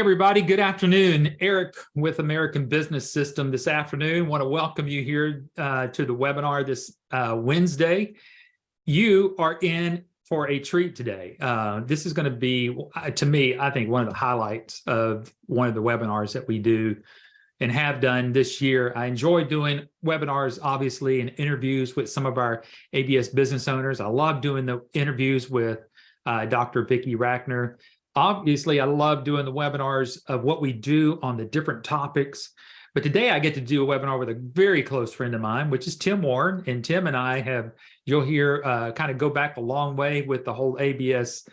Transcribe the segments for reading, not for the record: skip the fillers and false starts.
Everybody, good afternoon. Eric with American Business System this afternoon. Want to welcome you here to the webinar this Wednesday. You are in for a treat today. This is going to be, to me, I think one of the highlights of one of the webinars that we do and have done this year. I enjoy doing webinars, obviously, and interviews with some of our ABS business owners. I love doing the interviews with Dr. Vicki Rackner. Obviously, I love doing the webinars of what we do on the different topics. But today I get to do a webinar with a very close friend of mine, which is Tim Warren. And Tim and I have, you'll hear, kind of go back a long way with the whole ABS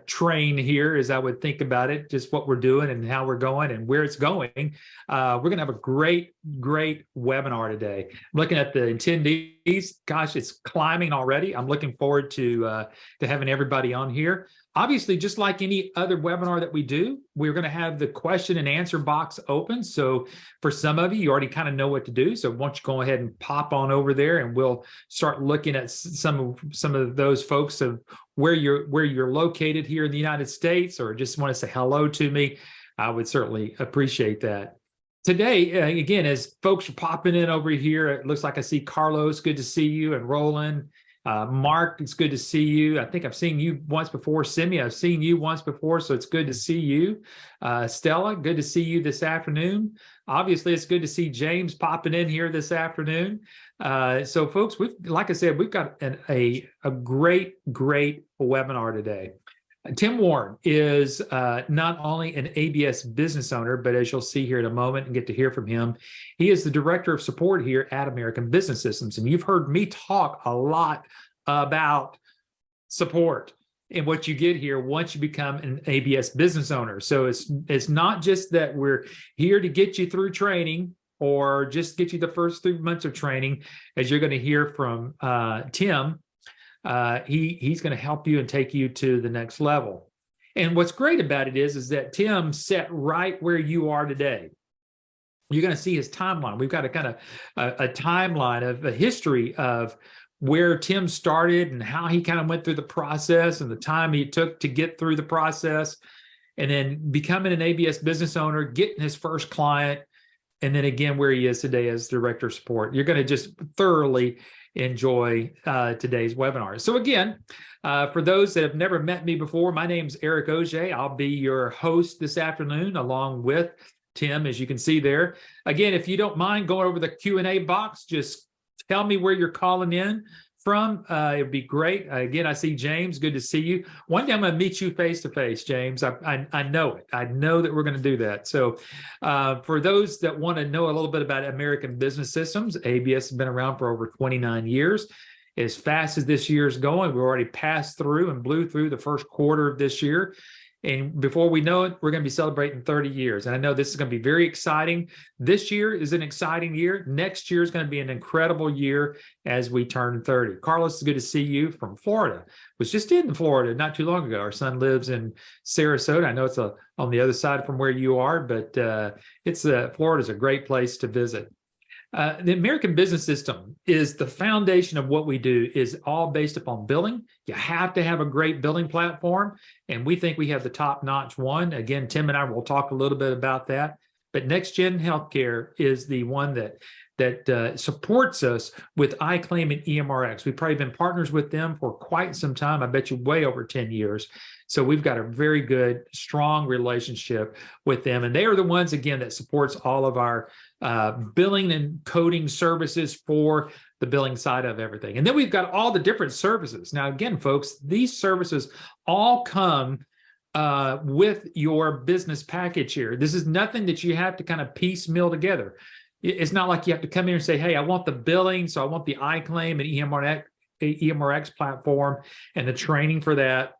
train here, as I would think about it, just what we're doing and how we're going and where it's going. We're going to have a great webinar today. I'm looking at the attendees. Gosh, it's climbing already. I'm looking forward to having everybody on here. Obviously, just like any other webinar that we do, we're going to have the question and answer box open. So for some of you, you already kind of know what to do. So why don't you go ahead and pop on over there, and we'll start looking at some of those folks of where you're located here in the United States, or just want to say hello to me. I would certainly appreciate that. Today, again, as folks are popping in over here, it looks like I see Carlos. Good to see you, and Roland. Mark, it's good to see you. I think I've seen you once before. Simi, I've seen you once before, so it's good to see you. Stella, good to see you this afternoon. Obviously, it's good to see James popping in here this afternoon. So, folks, like I said, we've got a great webinar today. Tim Warren is not only an ABS business owner, but as you'll see here in a moment and get to hear from him, he is the director of support here at American Business Systems. And you've heard me talk a lot about support and what you get here once you become an ABS business owner. So it's not just that we're here to get you through training or just get you the first 3 months of training, as you're going to hear from Tim. He's going to help you and take you to the next level. And what's great about it is that Tim set right where you are today. You're going to see his timeline. We've got a kind of a timeline of a history of where Tim started and how he kind of went through the process and the time he took to get through the process, and then becoming an ABS business owner, getting his first client, and then again where he is today as director of support. You're going to just thoroughly enjoy today's webinar. So again, for those that have never met me before, my name's Eric Auger. I'll be your host this afternoon along with Tim, as you can see there. Again, if you don't mind going over the Q&A box, just tell me where you're calling in from. It'd be great. Again, I see James. Good to see you. One day I'm going to meet you face to face, James. I know it. I know that we're going to do that. So for those that want to know a little bit about American Business Systems, ABS has been around for over 29 years. As fast as this year is going, we've already passed through and blew through the first quarter of this year. And before we know it, we're going to be celebrating 30 years. And I know this is going to be very exciting. This year is an exciting year. Next year is going to be an incredible year as we turn 30. Carlos, it's good to see you from Florida. Was just in Florida not too long ago. Our son lives in Sarasota. I know it's on the other side from where you are, but Florida's a great place to visit. The American Business System is the foundation of what we do, is all based upon billing. You have to have a great billing platform, and we think we have the top-notch one. Again, Tim and I will talk a little bit about that. But NextGen Healthcare is the one that supports us with iClaim and EMRX. We've probably been partners with them for quite some time. I bet you way over 10 years. So we've got a very good, strong relationship with them. And they are the ones, again, that supports all of our billing and coding services for the billing side of everything. And then we've got all the different services. Now, again, folks, these services all come with your business package here. This is nothing that you have to kind of piecemeal together. It's not like you have to come here and say, hey, I want the billing, so I want the iClaim and EMRX platform and the training for that.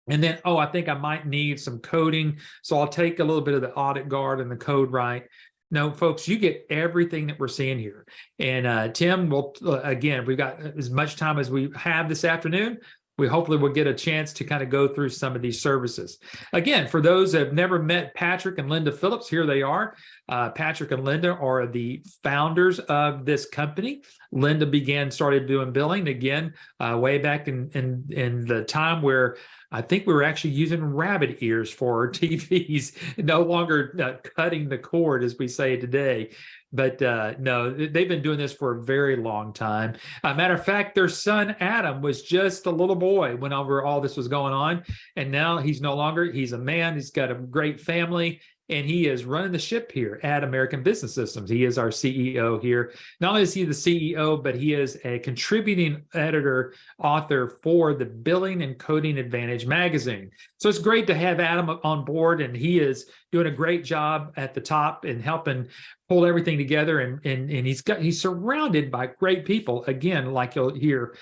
And then, oh, I think I might need some coding, so I'll take a little bit of the Audit Guard and the Code Right. No, folks, you get everything that we're seeing here. And Tim will, again, we've got as much time as we have this afternoon. we hopefully will get a chance to kind of go through some of these services. Again, for those that have never met Patrick and Linda Phillips, here they are. Patrick and Linda are the founders of this company. Linda started doing billing again way back in the time where I think we were actually using rabbit ears for our TVs, no longer cutting the cord, as we say today. But no, they've been doing this for a very long time. Matter of fact, their son, Adam, was just a little boy whenever all this was going on. And now he's no longer, he's a man, he's got a great family, and he is running the ship here at American Business Systems. He is our CEO here. Not only is he the CEO, but he is a contributing editor, author for the Billing and Coding Advantage magazine. So it's great to have Adam on board, and he is doing a great job at the top and helping pull everything together. And he's surrounded by great people. Again, like you'll hear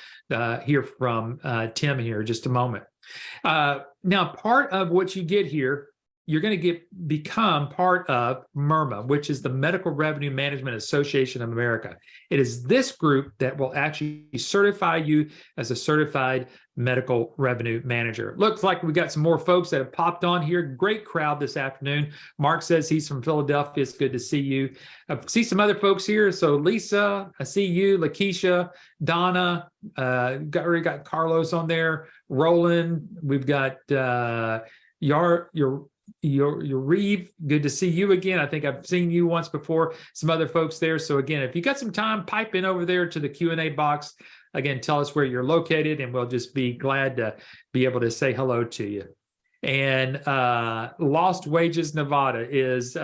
from Tim here in just a moment. Now, part of what you get here, you're going to become part of MERMA, which is the Medical Revenue Management Association of America. It is this group that will actually certify you as a certified medical revenue manager. Looks like we got some more folks that have popped on here. Great crowd this afternoon. Mark says he's from Philadelphia. It's good to see you. I see some other folks here. So Lisa, I see you. Lakeisha, Donna, already got Carlos on there. Roland, we've got Reeve, good to see you again. I think I've seen you once before, some other folks there. So again, if you got some time, pipe in over there to the Q&A box. Again, tell us where you're located, and we'll just be glad to be able to say hello to you. And Lost Wages, Nevada is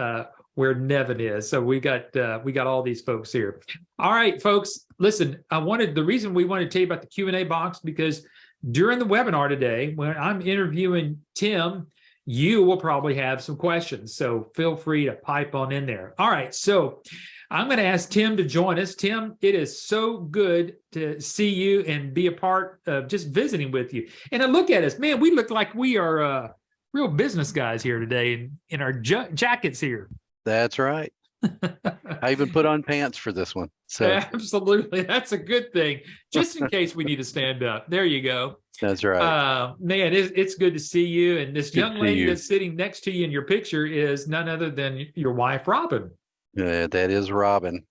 where Nevin is. So we got all these folks here. All right, folks, listen, the reason we wanted to tell you about the Q&A box, because during the webinar today, when I'm interviewing Tim, you will probably have some questions. So feel free to pipe on in there. All right, so I'm going to ask Tim to join us. Tim, it is so good to see you and be a part of just visiting with you. And I look at us, man, we look like we are real business guys here today in our jackets here. That's right. I even put on pants for this one. So absolutely, that's a good thing, just in case we need to stand up. There you go. That's right. Man, it's good to see you. And this young lady that's sitting next to you in your picture is none other than your wife, Robin. That is Robin.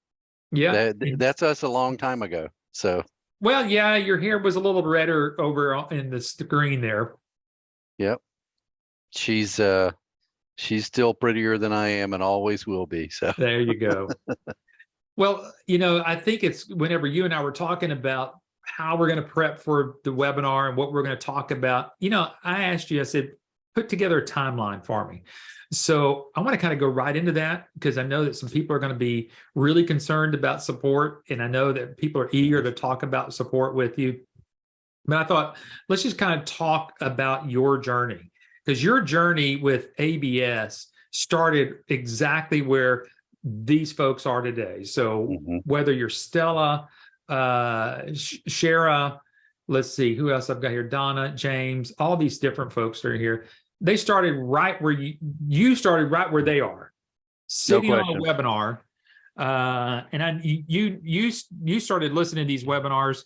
Yeah, that's us a long time ago. So well, yeah, your hair was a little redder over in the screen there. Yep, she's still prettier than I am and always will be. So there you go. Well, I think it's whenever you and I were talking about how we're going to prep for the webinar and what we're going to talk about, I asked you, I said, put together a timeline for me. So I want to kind of go right into that, because I know that some people are going to be really concerned about support. And I know that people are eager to talk about support with you. But I thought, let's just kind of talk about your journey, because your journey with ABS started exactly where these folks are today. So whether you're Stella, Shara, let's see who else I've got here, Donna, James, all these different folks that are here. They started right where you started right where they are, sitting on a webinar. And you started listening to these webinars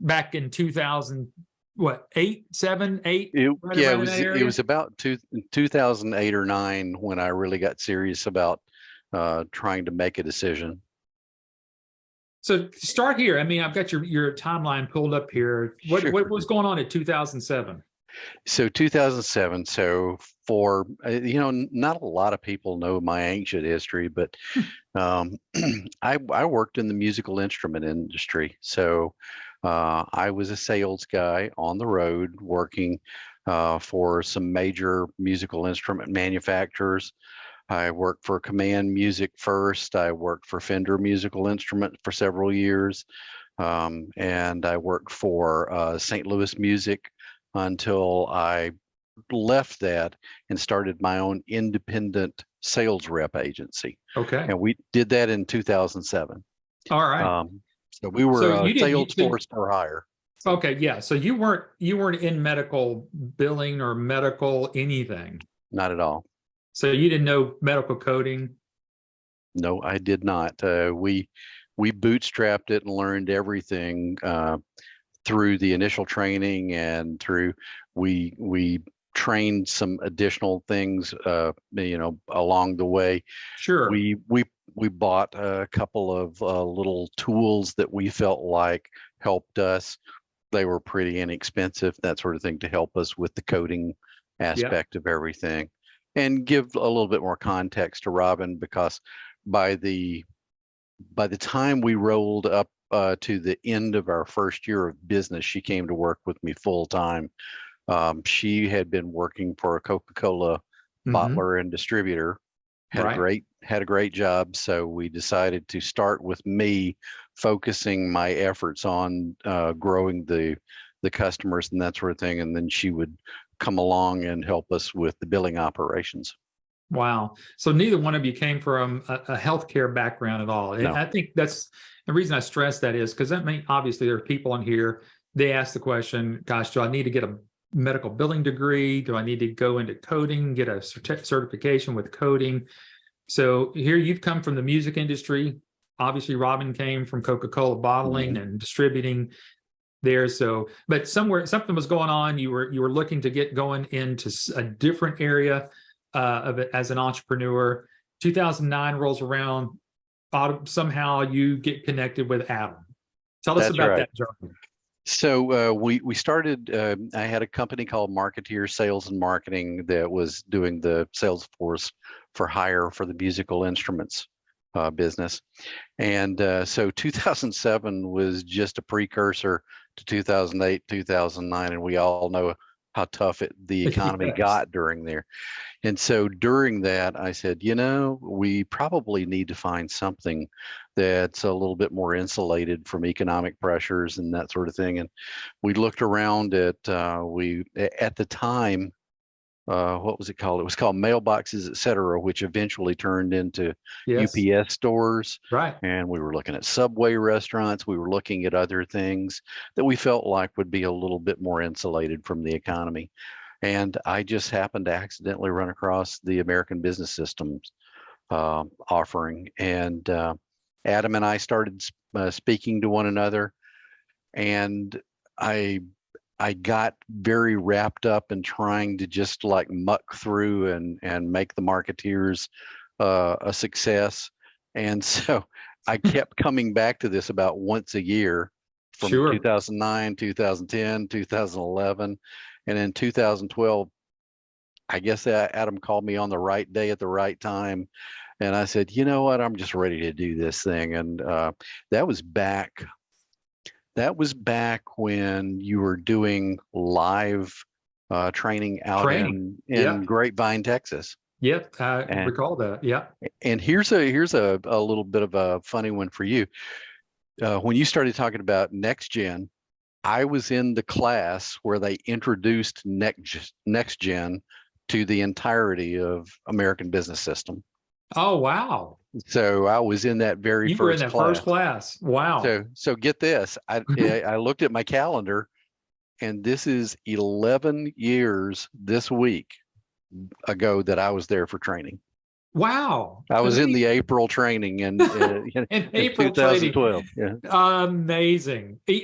back in 2000, what, 8, 7, 8? It was about 2008 or 9 when I really got serious about trying to make a decision. So start here. I mean, I've got your timeline pulled up here. What was going on in 2007? So 2007. So for, not a lot of people know my ancient history, but I worked in the musical instrument industry. So I was a sales guy on the road working for some major musical instrument manufacturers. I worked for Command Music first. I worked for Fender Musical Instrument for several years. And I worked for St. Louis Music until I left that and started my own independent sales rep agency. Okay. And we did that in 2007. All right. So we were Salesforce for hire. Okay. Yeah. So you weren't in medical billing or medical anything. Not at all. So you didn't know medical coding? No, I did not. We bootstrapped it and learned everything through the initial training and through we trained some additional things, along the way. Sure. We bought a couple of little tools that we felt like helped us. They were pretty inexpensive, that sort of thing, to help us with the coding Yeah. aspect of everything. And give a little bit more context to Robin, because by the time we rolled up to the end of our first year of business, she came to work with me full time. She had been working for a Coca-Cola Hmm. bottler and distributor, Right. had a great job. So we decided to start with me focusing my efforts on growing the customers and that sort of thing, and then she would come along and help us with the billing operations. Wow. So neither one of you came from a healthcare background at all. And No. I think that's the reason I stress that is because obviously there are people on here, they ask the question, gosh, do I need to get a medical billing degree? Do I need to go into coding, get a certification with coding? So here you've come from the music industry. Obviously, Robin came from Coca-Cola bottling Mhm. and distributing there. So, but somewhere something was going on. You were looking to get going into a different area of it as an entrepreneur. 2009 rolls around. Somehow you get connected with Adam. Tell us That's about right. that journey. So we started. I had a company called Marketeer Sales and Marketing that was doing the Salesforce for hire for the musical instruments business, and so 2007 was just a precursor to 2008, 2009, and we all know how tough the economy Yes. got during there. And so during that, I said, we probably need to find something that's a little bit more insulated from economic pressures and that sort of thing. And we looked around at at the time, what was it called? It was called Mailboxes, et cetera, which eventually turned into Yes. UPS stores. Right. And we were looking at Subway restaurants. We were looking at other things that we felt like would be a little bit more insulated from the economy. And I just happened to accidentally run across the American Business Systems offering. And Adam and I started speaking to one another. And I I got very wrapped up in trying to just like muck through and make the Marketeers a success. And so I kept coming back to this about once a year from Sure. 2009, 2010, 2011. And in 2012, I guess that Adam called me on the right day at the right time. And I said, you know what, I'm just ready to do this thing. And that was back that was back when you were doing live training out Training. in Yep. Grapevine, Texas. Yep. I And recall that. Yep. here's a little bit of a funny one for you. When you started talking about next gen, I was in the class where they introduced next gen to the entirety of American Business System. Oh, wow. So I was in that very You were in first that first class. class. Wow. So get this. I looked at my calendar, and this is 11 years this week ago that I was there for training. Wow. I was in the Amazing. April training in In in April training. 2012. Yeah. Amazing. And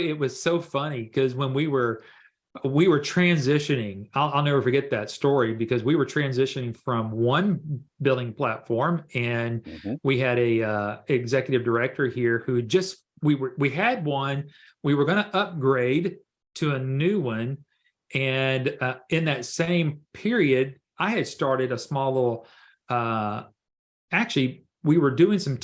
it was so funny because when we were transitioning, I'll never forget that story because we were transitioning from one billing platform and Mhm. we had a executive director here who we had one, we were going to upgrade to a new one. And in that same period, I had started a small little, actually, we were doing some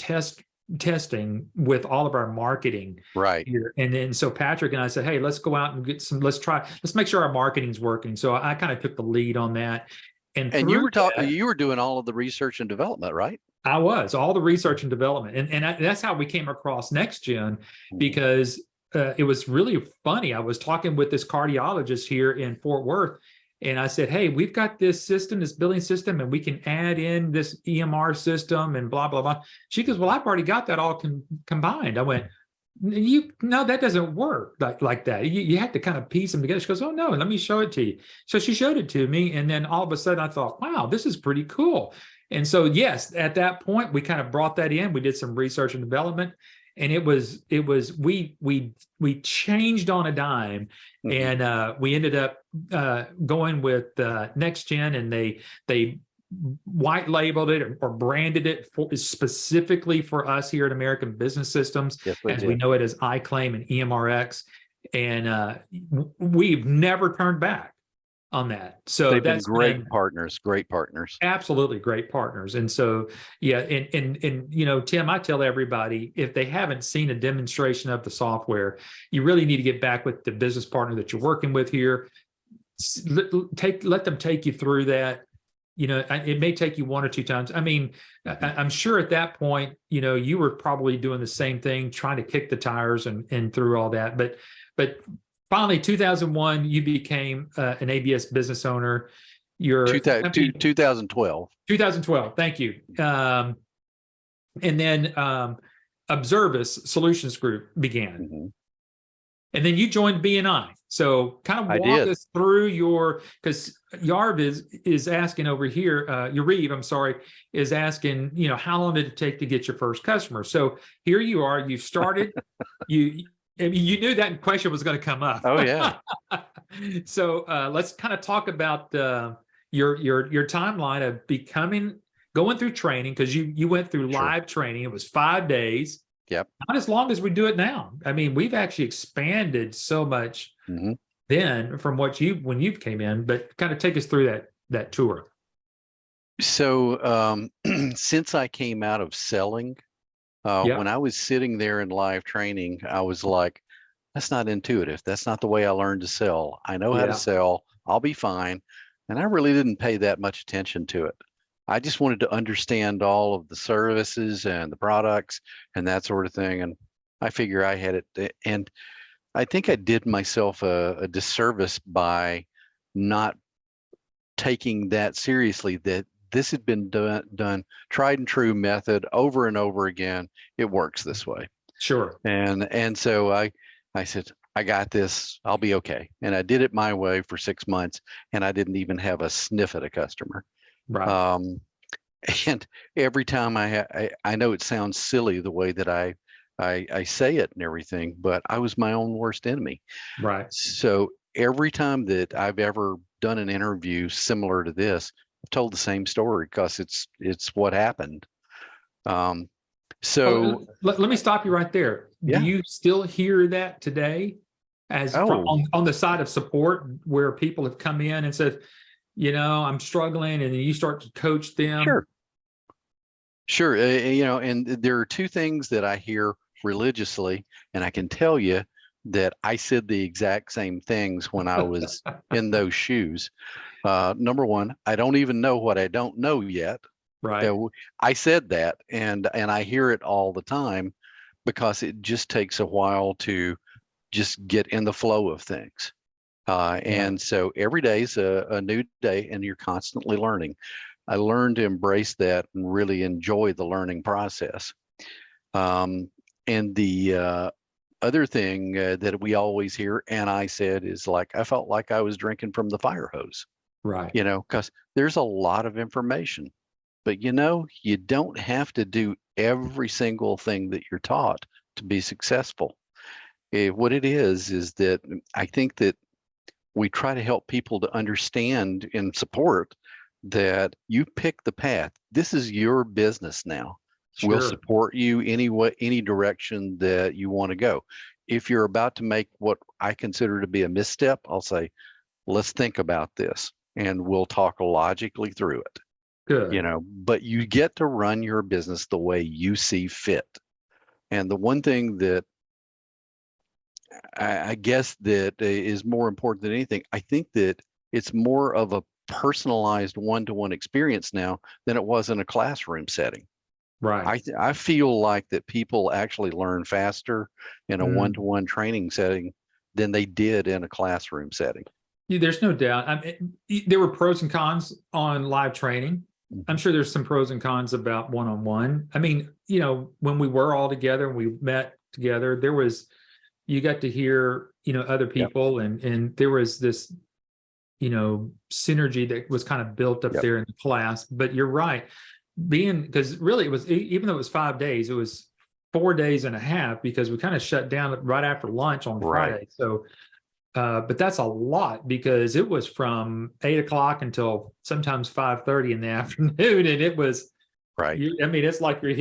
testing with all of our marketing Right. here. And then so Patrick and I said, hey, let's go out and let's make sure our marketing's working. So I kind of took the lead on that. And And you through were talking. that, You were doing all of the research and development, right? I was all the research and development. That's how we came across NextGen Mhm. because it was really funny. I was talking with this cardiologist here in Fort Worth. And I said, hey, we've got this system, this billing system, and we can add in this EMR system and blah, blah, blah. She goes, well, I've already got that all combined. I went, no, that doesn't work like that. You have to kind of piece them together. She goes, oh no, let me show it to you. So she showed it to me, and then all of a sudden I thought, wow, this is pretty cool. And so yes, at that point we kind of brought that in. We did some research and development, and we changed on a dime, Mhm. and we ended up going with NextGen, and they white labeled it or branded it specifically for us here at American Business Systems, Yes, we as we did. know it as iClaim and EMRX, and we've never turned back on that. So They've been that's been great partners, great partners. absolutely great partners. And so, yeah, and Tim, I tell everybody, if they haven't seen a demonstration of the software, you really need to get back with the business partner that you're working with here. Let them take you through that. It may take you one or two times. I mean, I'm sure at that point, you were probably doing the same thing, trying to kick the tires and through all that. But finally, 2001, you became an ABS business owner. You're, I mean, 2012. 2012. Thank you. And then Observis Solutions Group began. Mhm. And then you joined BNI. So kind of I walk did. us through because Yarv is asking over here, Yariv, I'm sorry, is asking, how long did it take to get your first customer? So here you are, you started, you knew that question was going to come up. Oh yeah. So let's kind of talk about your timeline of going through training, because you went through Sure. live training. It was 5 days. Yep. Not as long as we do it now. I mean, we've actually expanded so much hmm then from when you came in, but kind of take us through that tour. So since I came out of selling, Yeah, when I was sitting there in live training, I was like, that's not intuitive. That's not the way I learned to sell. I know how to yeah, sell. I'll be fine. And I really didn't pay that much attention to it. I just wanted to understand all of the services and the products and that sort of thing. And I figure I had it. And I think I did myself a disservice by not taking that seriously, that this had been done tried and true method over and over again. It works this way. sure. And so I said, I got this. I'll be okay. And I did it my way for 6 months, and I didn't even have a sniff at a customer. Right, Um, and every time I know it sounds silly the way that I say it and everything, but I was my own worst enemy. right. So every time that I've ever done an interview similar to this, I've told the same story because it's what happened. Um, so Let me stop you right there. Do yeah. you still hear that today, as from Oh, on the side of support, where people have come in and said, I'm struggling, and then you start to coach them? sure. Sure. And there are two things that I hear religiously, and I can tell you that I said the exact same things when I was in those shoes. Number one, I don't even know what I don't know yet. Right. I said that, and I hear it all the time because it just takes a while to just get in the flow of things. And so every day is a new day, and you're constantly learning. I learned to embrace that and really enjoy the learning process. And the other thing that we always hear, and I said, is like, I felt like I was drinking from the fire hose, Right. because there's a lot of information, but you don't have to do every single thing that you're taught to be successful. What it is that I think that we try to help people to understand and support that you pick the path. This is your business now. We'll Sure. support you any direction that you want to go. If you're about to make what I consider to be a misstep, I'll say, let's think about this, and we'll talk logically through it. Good. But you get to run your business the way you see fit. And the one thing that I guess that is more important than anything, I think that it's more of a personalized one-to-one experience now than it was in a classroom setting. Right. I feel like that people actually learn faster in a Mm. one-to-one training setting than they did in a classroom setting. There's no doubt. There were pros and cons on live training. I'm sure there's some pros and cons about one-on-one. I mean, when we were all together and we met together, you got to hear, other Yep. people, and there was this, synergy that was kind of built up Yep. there in the class. But you're right, because really it was, even though it was 5 days, it was 4 days and a half because we kind of shut down right after lunch on Right. Friday. So, but that's a lot because it was from 8 o'clock until sometimes 5:30 in the afternoon, and it was. Right. I mean, it's like you're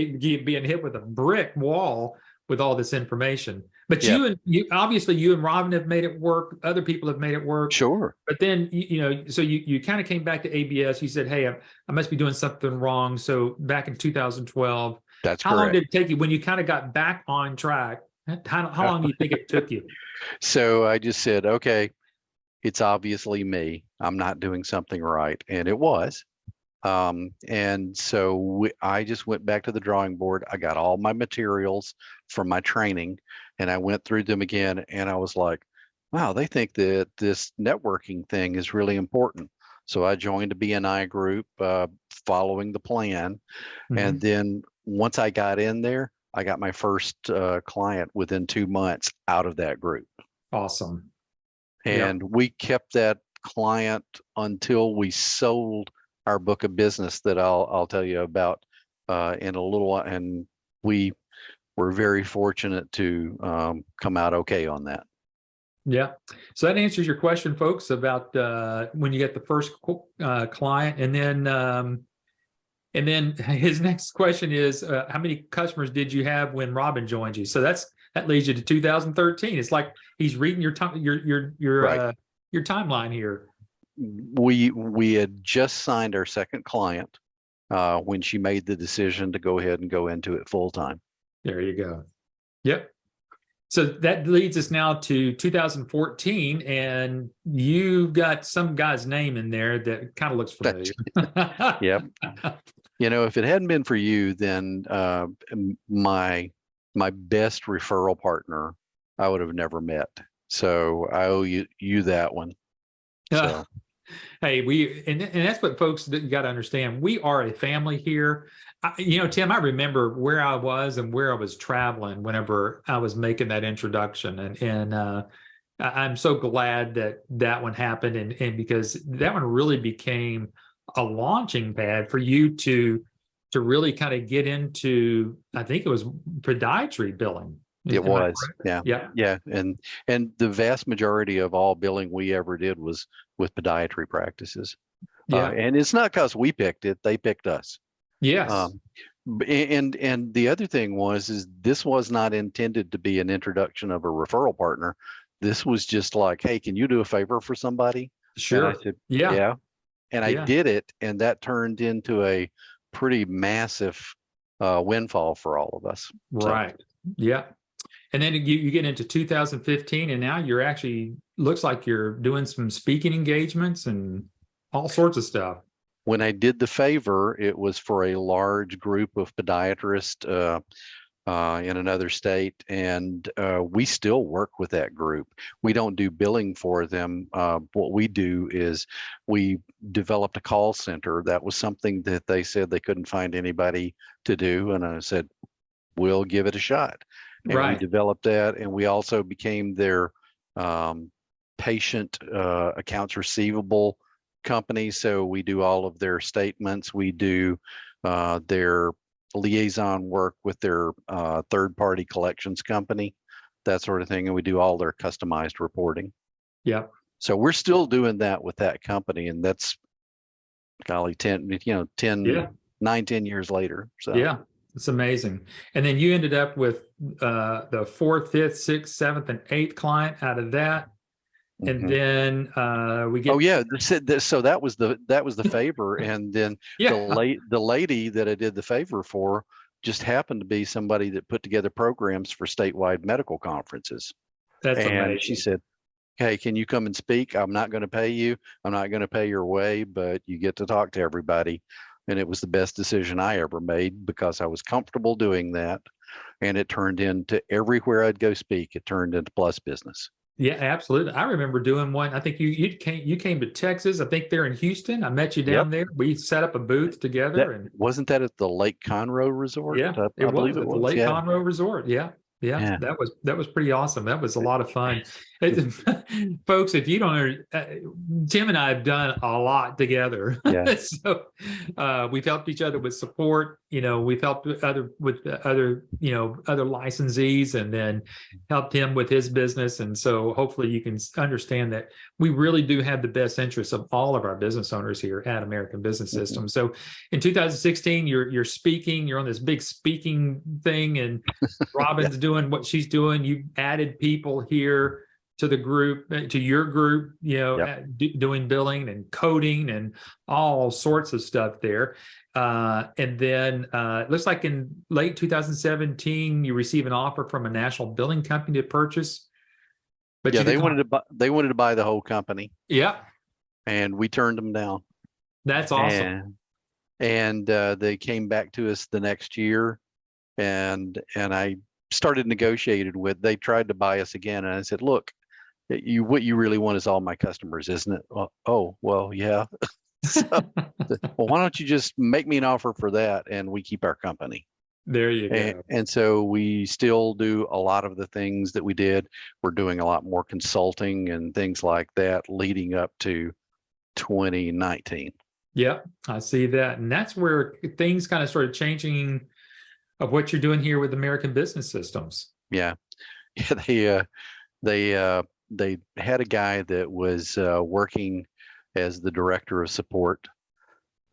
being hit with a brick wall with all this information. But Yeah. obviously you and Robin have made it work. Other people have made it work. Sure. But then so you kind of came back to ABS. You said, "Hey, I must be doing something wrong." So back in 2012, That's how long correct. did it take you when you kind of got back on track? How long do you think it took you? So I just said, okay, it's obviously me. I'm not doing something right, and it was. And so I just went back to the drawing board. I got all my materials from my training, and I went through them again, and I was like, wow, they think that this networking thing is really important. So I joined a BNI group, following the plan. And Mhm. then once I got in there, I got my first client within 2 months out of that group. Awesome. Yeah. And we kept that client until we sold our book of business that I'll tell you about in a little while. And we were very fortunate to come out okay on that. Yeah. So that answers your question, folks, about when you get the first client, and then his next question is, how many customers did you have when Robin joined you? So that leads you to 2013. It's like he's reading your Right. your timeline here. We had just signed our second client when she made the decision to go ahead and go into it full time. There you go. Yep. So that leads us now to 2014, and you got some guy's name in there that kind of looks familiar. Yep. If it hadn't been for you, then my best referral partner, I would have never met. So I owe you that one. So hey, and that's what folks got to understand. We are a family here. Tim, I remember where I was and where I was traveling whenever I was making that introduction, and I'm so glad that one happened, and because that one really became a launching pad for you to really kind of get into. I think it was podiatry billing. it Am I was, correct? yeah, Yeah. and the vast majority of all billing we ever did was with podiatry practices. Yeah. And it's not because we picked it; they picked us. Yes. Um, and the other thing is this was not intended to be an introduction of a referral partner. This was just like, hey, can you do a favor for somebody? And I Sure. said, Yeah. yeah. And I Yeah. did it, and that turned into a pretty massive windfall for all of us. Right. Yeah. And then you get into 2015, and now you're actually looks like you're doing some speaking engagements and all sorts of stuff. When I did the favor, it was for a large group of podiatrists in another state, and we still work with that group. We don't do billing for them. What we do is we developed a call center. That was something that they said they couldn't find anybody to do, and I said, we'll give it a shot. And we Right. developed that, and we also became their patient accounts receivable company. So we do all of their statements. We do their liaison work with their third-party collections company, that sort of thing, and we do all their customized reporting. Yeah. So we're still doing that with that company, and that's golly 10 years later. So Yeah. It's amazing. And then you ended up with the 4th, 5th, 6th, 7th, and 8th client out of that. And then we get. Oh yeah, so that was the favor, and then Yeah. the lady that I did the favor for just happened to be somebody that put together programs for statewide medical conferences. That's And amazing. she said, hey, can you come and speak? I'm not going to pay you. I'm not going to pay your way, but you get to talk to everybody. And it was the best decision I ever made because I was comfortable doing that. And it turned into everywhere I'd go speak, it turned into plus business. Yeah, absolutely. I remember doing one. I think you came to Texas. I think they're in Houston. I met you down there. We set up a booth together. And wasn't that at the Lake Conroe Resort? yeah, I believe it at the was. Lake Yeah. Conroe Resort. Yeah. Yeah, that was pretty awesome. That was a lot of fun. Folks, if you don't Tim and I have done a lot together. Yeah. So we've helped each other with support. we've helped with other licensees, and then helped him with his business. And so hopefully you can understand that we really do have the best interests of all of our business owners here at American Business System. So in 2016, you're speaking, you're on this big speaking thing, and Robin's doing what she's doing. You added people here to the group, to your group, doing billing and coding and all sorts of stuff there. And then it looks like in late 2017, you receive an offer from a national billing company to purchase. But yeah, they wanted to buy the whole company. Yeah. And we turned them down. That's awesome. And they came back to us the next year, and I started negotiated with. They tried to buy us again, and I said, "Look, what you really want is all my customers, isn't it?" Well, yeah. So, well, why don't you just make me an offer for that, and we keep our company. There you go. And so we still do a lot of the things that we did. We're doing a lot more consulting and things like that leading up to 2019. Yeah, I see that. And that's where things kind of started changing of what you're doing here with American Business Systems. Yeah. They had a guy that was working as the director of support.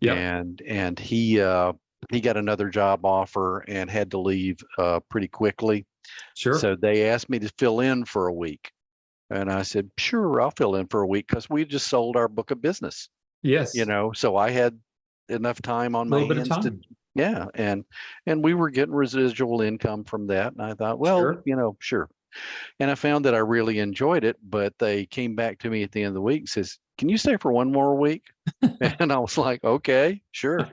Yeah. And he got another job offer and had to leave pretty quickly. Sure. So they asked me to fill in for a week. And I said, sure, I'll fill in for a week, because we just sold our book of business. Yes. So I had enough time on my hands to, yeah. And we were getting residual income from that. And I thought, well, sure. And I found that I really enjoyed it, but they came back to me at the end of the week and says, can you stay for one more week? And I was like, okay, sure.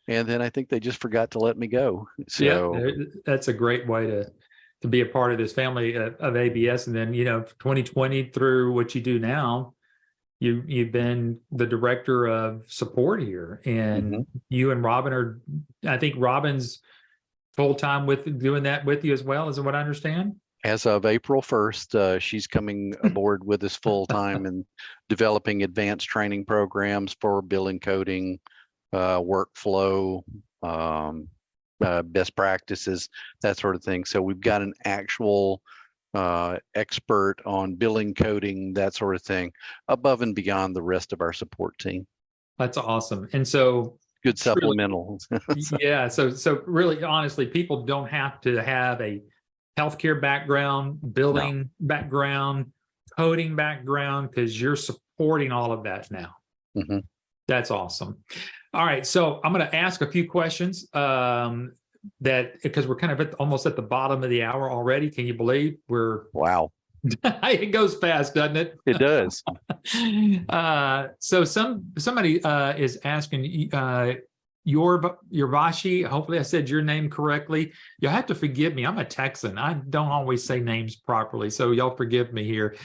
And then I think they just forgot to let me go. So yeah, that's a great way to be a part of this family of ABS. And then, 2020 through what you do now, you've been the director of support here, and you and Robin I think Robin's full-time with doing that with you as well, is what I understand. As of April 1st, she's coming aboard with us full-time and developing advanced training programs for billing, coding, workflow, best practices, that sort of thing. So we've got an actual expert on billing, coding, that sort of thing, above and beyond the rest of our support team. That's awesome. And so good supplemental. Yeah. So really, honestly, people don't have to have a healthcare background, billing background, coding background, because you're supporting all of that now. That's awesome. All right. So I'm going to ask a few questions because we're kind of almost at the bottom of the hour already. Can you believe we're... Wow. It goes fast, doesn't it? It does. So somebody is asking Yorvashi, hopefully I said your name correctly. You'll have to forgive me. I'm a Texan. I don't always say names properly, so y'all forgive me here.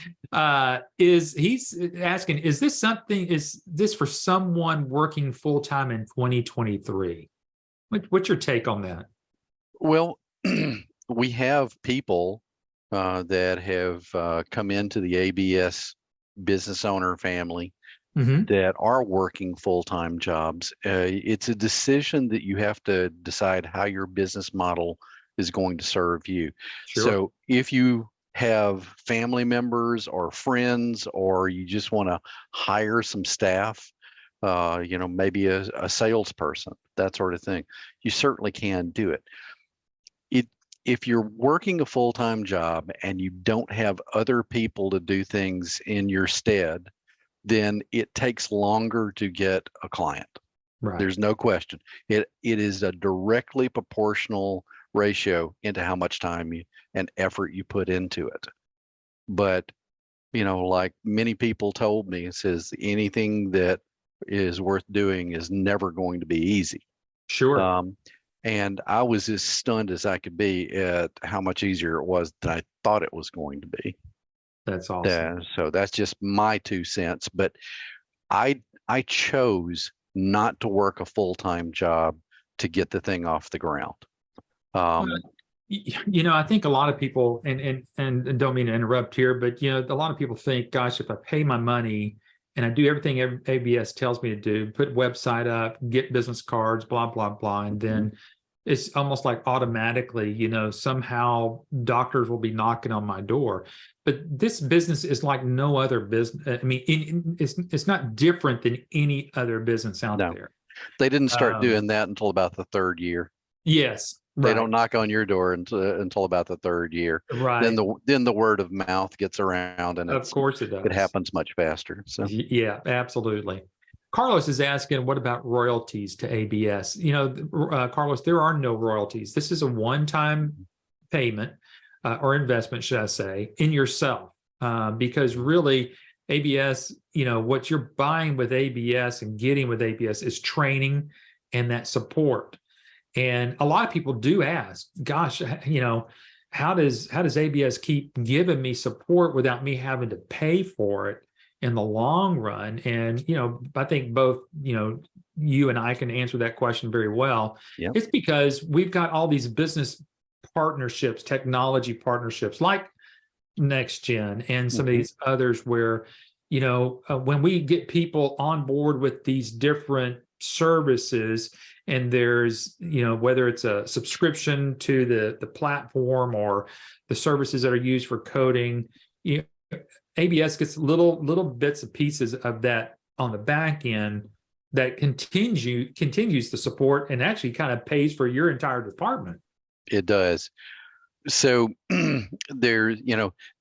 He's asking, is this for someone working full-time in 2023? What's your take on that? Well, we have people that have come into the ABS business owner family that are working full-time jobs. It's a decision that you have to decide how your business model is going to serve you. Sure. So if you have family members or friends, or you just want to hire some staff, maybe a salesperson, that sort of thing, you certainly can do it. If you're working a full-time job and you don't have other people to do things in your stead, then it takes longer to get a client. Right. There's no question. It is a directly proportional ratio into how much time and effort you put into it. But, like many people told me, it says anything that is worth doing is never going to be easy. Sure. And I was as stunned as I could be at how much easier it was than I thought it was going to be. That's awesome. So that's just my 2 cents. But I chose not to work a full-time job to get the thing off the ground. I think a lot of people, and don't mean to interrupt here, but a lot of people think, gosh, if I pay my money and I do everything ABS tells me to do, put website up, get business cards, blah, blah, blah. And then it's almost like automatically, somehow doctors will be knocking on my door. But this business is like no other business. I mean, it's not different than any other business out No, there. they didn't start doing that until about the third year. Yes. They Right. don't knock on your door until about the third year. Right. Then the word of mouth gets around, and Of course it does. it happens much faster. So Yeah, absolutely. Carlos is asking, what about royalties to ABS? Carlos, there are no royalties. This is a one-time payment or investment, should I say, in yourself, because really ABS, what you're buying with ABS and getting with ABS is training and that support. And a lot of people do ask, gosh, how does ABS keep giving me support without me having to pay for it in the long run? And, I think both, you and I can answer that question very well. Yep. It's because we've got all these business partnerships, technology partnerships like NextGen and some of these others where, when we get people on board with these different services, and there's, whether it's a subscription to the platform or the services that are used for coding, ABS gets little bits and pieces of that on the back end that continues to support and actually kind of pays for your entire department. It does. So there,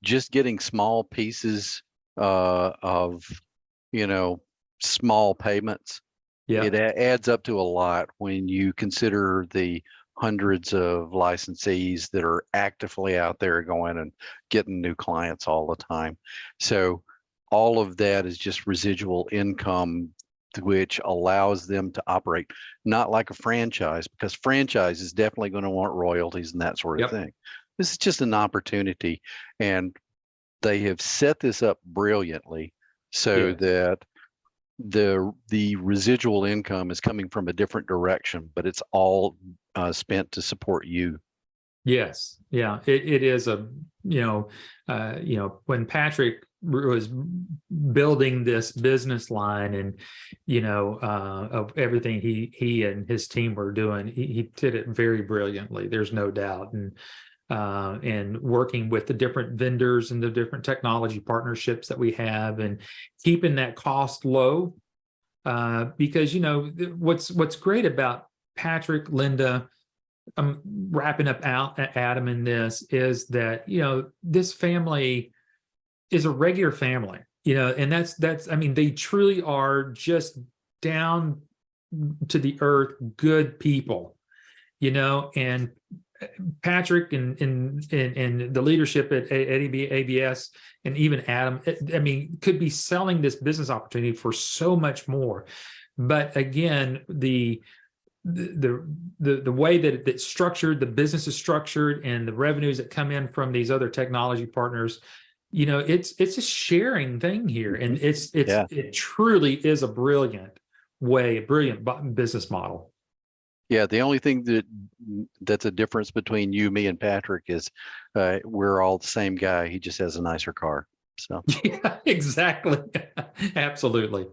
just getting small pieces of, small payments. Yeah. It adds up to a lot when you consider the hundreds of licensees that are actively out there going and getting new clients all the time. So all of that is just residual income, which allows them to operate not like a franchise, because franchise is definitely going to want royalties and that sort of thing. This is just an opportunity, and they have set this up brilliantly so that the residual income is coming from a different direction, but it's all spent to support you. Yes. Yeah. It is when Patrick was building this business line and, of everything he and his team were doing, he did it very brilliantly. There's no doubt. And working with the different vendors and the different technology partnerships that we have and keeping that cost low, because what's great about Patrick, Linda, I'm wrapping up Adam in this, is that this family is a regular family, and that's they truly are just down to the earth good people, and Patrick and the leadership at ABS and even Adam, could be selling this business opportunity for so much more. But again, the way that it's structured, the business is structured, and the revenues that come in from these other technology partners, it's a sharing thing here, and it truly is a brilliant business model. Yeah, the only thing that's a difference between you, me, and Patrick is we're all the same guy. He just has a nicer car. So yeah, exactly. Absolutely.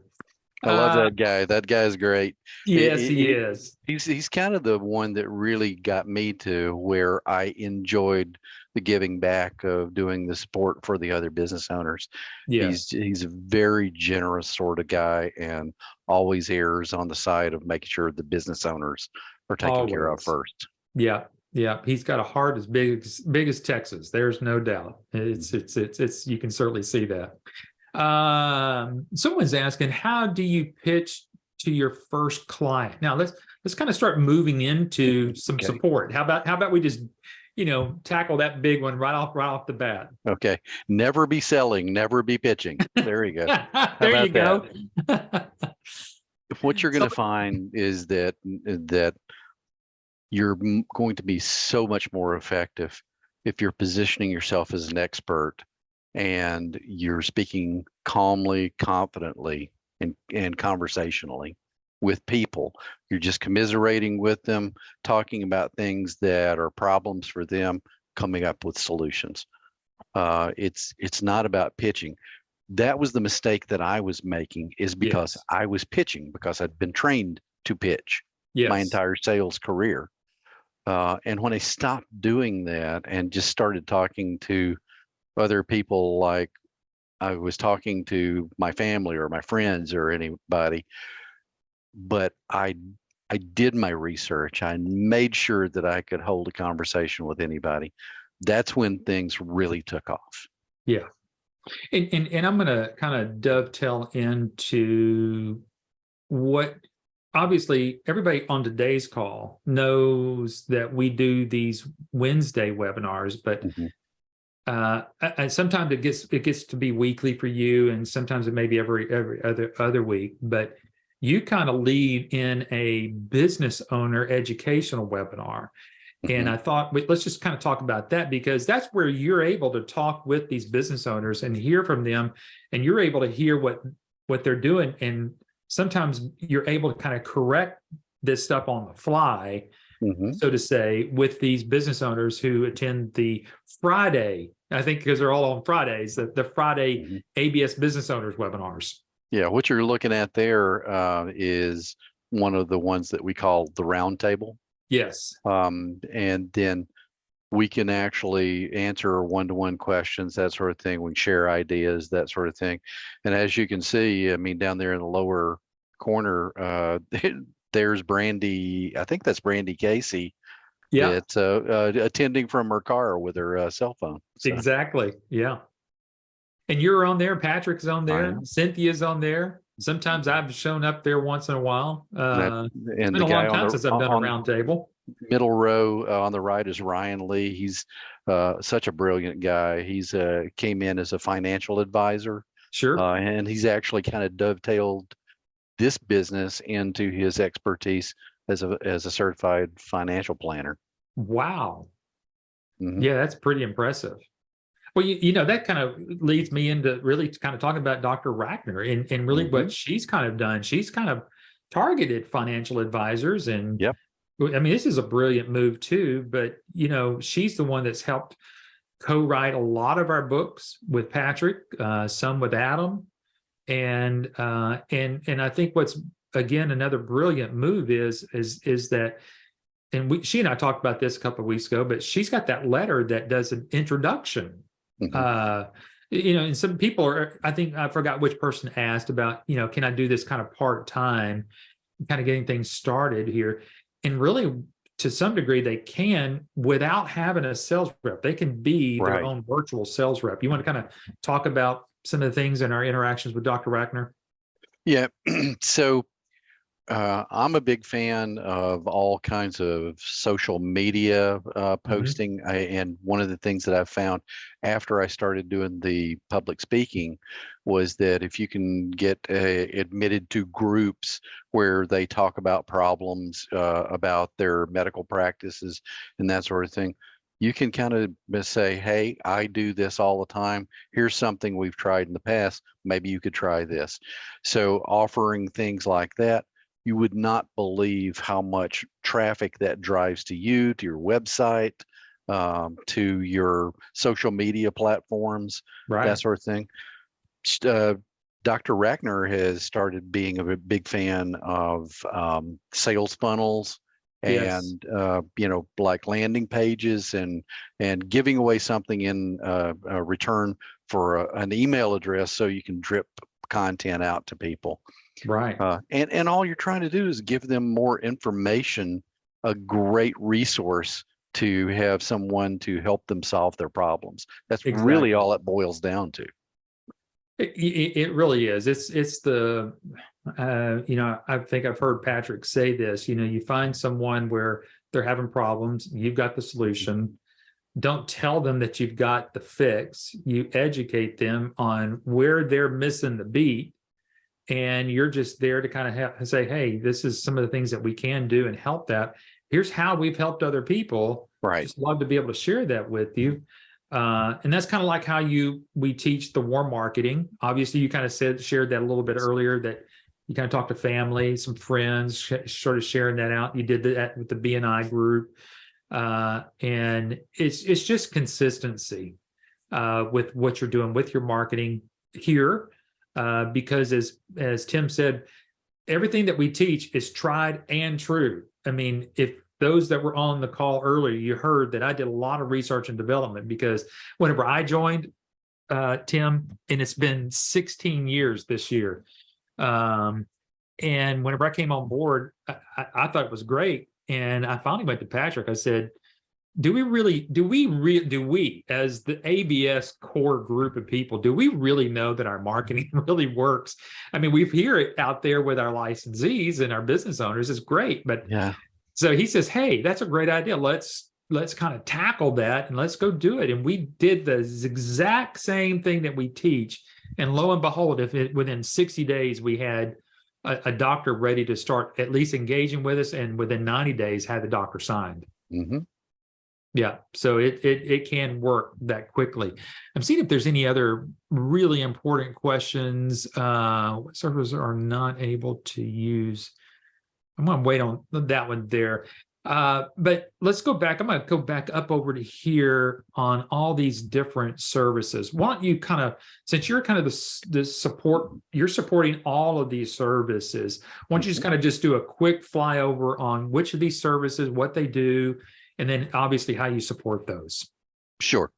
I love that guy. That guy's great. Yes, he is. He's kind of the one that really got me to where I enjoyed the giving back of doing the support for the other business owners. Yes. He's a very generous sort of guy and always errs on the side of making sure the business owners are taken care of first. Yeah. Yeah. He's got a heart as big as Texas. There's no doubt. It's you can certainly see that. Someone's asking, how do you pitch to your first client? Now let's kind of start moving into some support. How about we just tackle that big one right off the bat? Okay. Never be selling, never be pitching. There you go. There you go. What you're going to find is that you're going to be so much more effective if you're positioning yourself as an expert and you're speaking calmly, confidently, and conversationally with people. You're just commiserating with them, talking about things that are problems for them, coming up with solutions. It's not about pitching. That was the mistake that I was making, is because Yes. I was pitching because I'd been trained to pitch my Yes. entire sales career. And when I stopped doing that and just started talking to other people, like I was talking to my family or my friends or anybody, but I did my research. I made sure that I could hold a conversation with anybody. That's when things really took off. Yeah. And I'm going to kind of dovetail into what obviously everybody on today's call knows that we do these Wednesday webinars, but Mhm. and sometimes it gets to be weekly for you, and sometimes it may be every other week. But you kind of lead in a business owner educational webinar. And Mhm. I thought, let's just kind of talk about that, because that's where you're able to talk with these business owners and hear from them, and you're able to hear what they're doing. And sometimes you're able to kind of correct this stuff on the fly, Mhm. so to say, with these business owners who attend the Friday, I think because they're all on Fridays, the Friday Mhm. ABS business owners webinars. Yeah, what you're looking at there is one of the ones that we call the round table. Yes. And then we can actually answer one-to-one questions, that sort of thing. We can share ideas, that sort of thing. And as you can see, I mean, down there in the lower corner, there's Brandy. I think that's Brandy Casey, Yeah, that's attending from her car with her cell phone. So exactly. Yeah. And you're on there, Patrick's on I there, am. Cynthia's on there. Sometimes I've shown up there once in a while. That, It's and been the a guy long time since I've done a on round table. middle row on the right is Ryan Lee. He's such a brilliant guy. He's came in as a financial advisor, Sure. and he's actually kind of dovetailed this business into his expertise as a certified financial planner. Wow. Hmm. Yeah, that's pretty impressive. Well, that kind of leads me into really kind of talking about Dr. Rackner and really Hmm. what she's kind of done. She's kind of targeted financial advisors. And Yep. I mean, this is a brilliant move too, but she's the one that's helped co-write a lot of our books with Patrick, some with Adam. And I think what's, again, another brilliant move is that, and she and I talked about this a couple of weeks ago, but she's got that letter that does an introduction. Hmm. uh and some people are, I think, I forgot which person asked about, can I do this kind of part-time, kind of getting things started here. And really, to some degree, they can without having a sales rep. They can be their Right. own virtual sales rep. You want to kind of talk about some of the things in our interactions with Dr. Rackner? Yeah. So I'm a big fan of all kinds of social media Mhm. posting. And one of the things that I've found after I started doing the public speaking was that if you can get admitted to groups where they talk about problems about their medical practices and that sort of thing, you can kind of say, hey, I do this all the time. Here's something we've tried in the past. Maybe you could try this. So offering things like that, you would not believe how much traffic that drives to you, to your website, to your social media platforms, that Right. sort of thing. Uh, Dr. Rackner has started being a big fan of sales funnels Yes. and like landing pages and giving away something in return for an email address so you can drip content out to people. Right. And all you're trying to do is give them more information, a great resource to have someone to help them solve their problems. That's really Exactly. all it boils down to. It really is. It's the I think I've heard Patrick say this. You find someone where they're having problems, you've got the solution. Don't tell them that you've got the fix. You educate them on where they're missing the beat, and you're just there to kind of say, hey, this is some of the things that we can do and help that. Here's how we've helped other people. Right. Just love to be able to share that with you. And that's kind of like how we teach the warm marketing. Obviously, you kind of shared that a little bit earlier, that you kind of talk to family, some friends, sort of sharing that out. You did that with the BNI group. And it's just consistency with what you're doing with your marketing. here because as Tim said, everything that we teach is tried and true. I mean, if those that were on the call earlier, you heard that I did a lot of research and development, because whenever I joined, Tim, and it's been 16 years this year. And whenever I came on board, I thought it was great. And I finally went to Patrick. I said, do we as the ABS core group of people, do we really know that our marketing really works? I mean, we hear it out there with our licensees and our business owners. It's great. But Yeah. so he says, hey, that's a great idea. Let's kind of tackle that and let's go do it. And we did the exact same thing that we teach. And lo and behold, within 60 days, we had a doctor ready to start at least engaging with us. And within 90 days, had the doctor signed. Mm-hmm. Yeah, so it can work that quickly. I'm seeing if there's any other really important questions. What servers are not able to use? I'm going to wait on that one there. But let's go back. I'm going to go back up over to here on all these different services. Why don't you kind of, since you're kind of the support, you're supporting all of these services, why don't you just kind of just do a quick flyover on which of these services, what they do, and then obviously how you support those. Sure.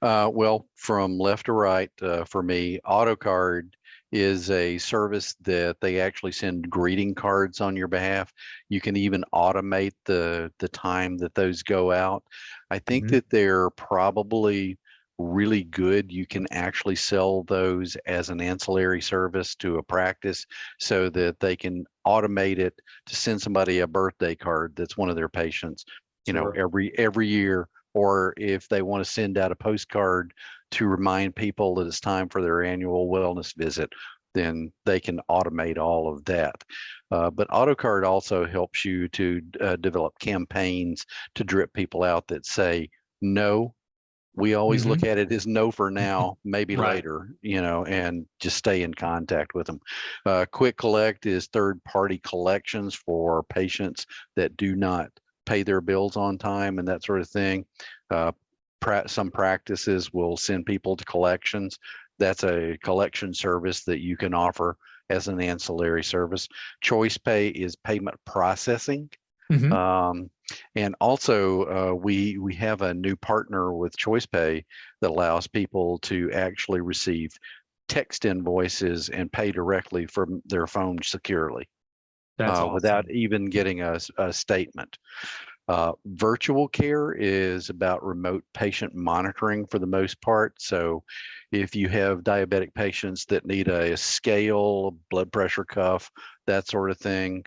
Well, from left to right, for me, AutoCard is a service that they actually send greeting cards on your behalf. You can even automate the time that those go out. I think that they're probably really good. You can actually sell those as an ancillary service to a practice so that they can automate it to send somebody a birthday card that's one of their patients, you know, every year, or if they want to send out a postcard to remind people that it's time for their annual wellness visit, then they can automate all of that. But AutoCard also helps you to develop campaigns to drip people out that say, no, we always look at it as no for now, maybe later, you know, and just stay in contact with them. Quick Collect is third-party collections for patients that do not pay their bills on time and that sort of thing. Some practices will send people to collections. That's a collection service that you can offer as an ancillary service. ChoicePay is payment processing. And also we have a new partner with ChoicePay that allows people to actually receive text invoices and pay directly from their phone securely. That's awesome. Without even getting a statement. Virtual care is about remote patient monitoring for the most part. So if you have diabetic patients that need a scale, blood pressure cuff, that sort of thing,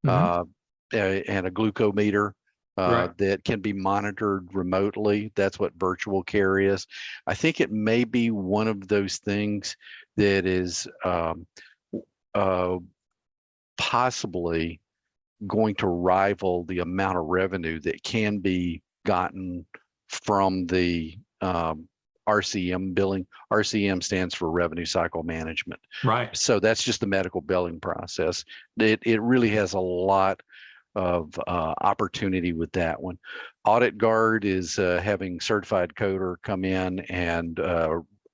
and a glucometer that can be monitored remotely, that's what virtual care is. I think it may be one of those things that is possibly going to rival the amount of revenue that can be gotten from the RCM billing. RCM stands for revenue cycle management. Right. So that's just the medical billing process. It really has a lot of opportunity with that one. Audit Guard is having certified coder come in and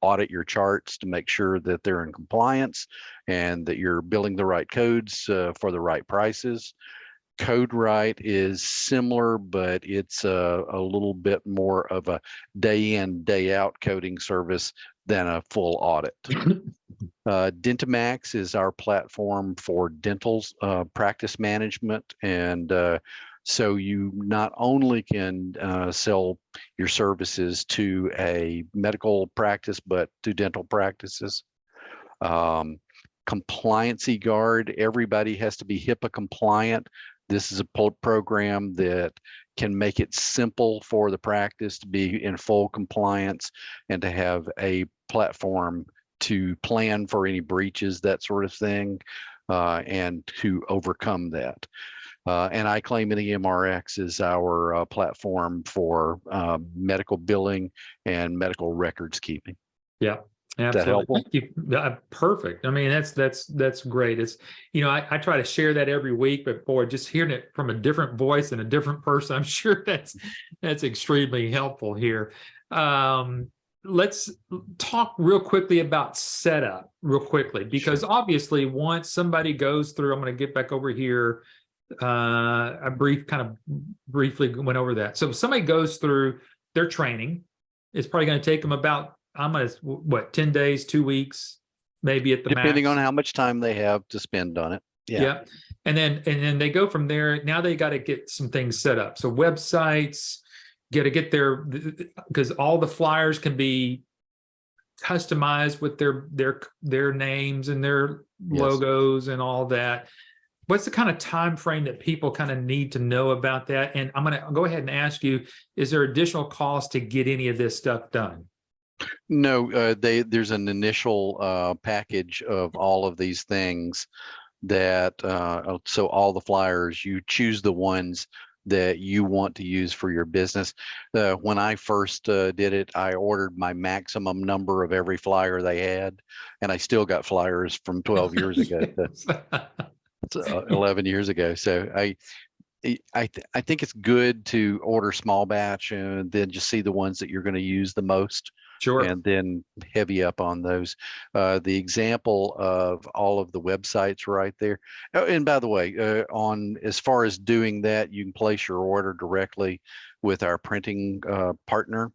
audit your charts to make sure that they're in compliance and that you're billing the right codes for the right prices. CodeWrite is similar, but it's a little bit more of a day in, day out coding service than a full audit. Dentamax is our platform for dental practice management. And so you not only can sell your services to a medical practice, but to dental practices. Compliancy Guard, everybody has to be HIPAA compliant. This is a program that can make it simple for the practice to be in full compliance and to have a platform to plan for any breaches, that sort of thing, and to overcome that. And iClaim and EMRX is our platform for medical billing and medical records keeping. Yeah. Absolutely. Thank you. Perfect. I mean, that's great. It's, you know, I try to share that every week, but boy, just hearing it from a different voice and a different person, I'm sure that's extremely helpful here. let's talk real quickly about setup real quickly, because obviously once somebody goes through, I'm going to get back over here. I briefly went over that. So if somebody goes through their training, it's probably going to take them about, 10 days, 2 weeks, maybe at the max. Depending on how much time they have to spend on it. Yeah. And then they go from there. Now they got to get some things set up. So websites, got to get their, because all the flyers can be customized with their names and their logos and all that. What's the kind of time frame that people kind of need to know about that? And I'm going to go ahead and ask you, is there additional cost to get any of this stuff done? No, there's an initial package of all of these things that so all the flyers, you choose the ones that you want to use for your business. When I first did it, I ordered my maximum number of every flyer they had, and I still got flyers from 12 years ago. 11 years ago. So I think it's good to order small batch and then just see the ones that you're going to use the most. Sure. And then heavy up on those. The example of all of the websites right there. Oh, and by the way, on as far as doing that, you can place your order directly with our printing partner.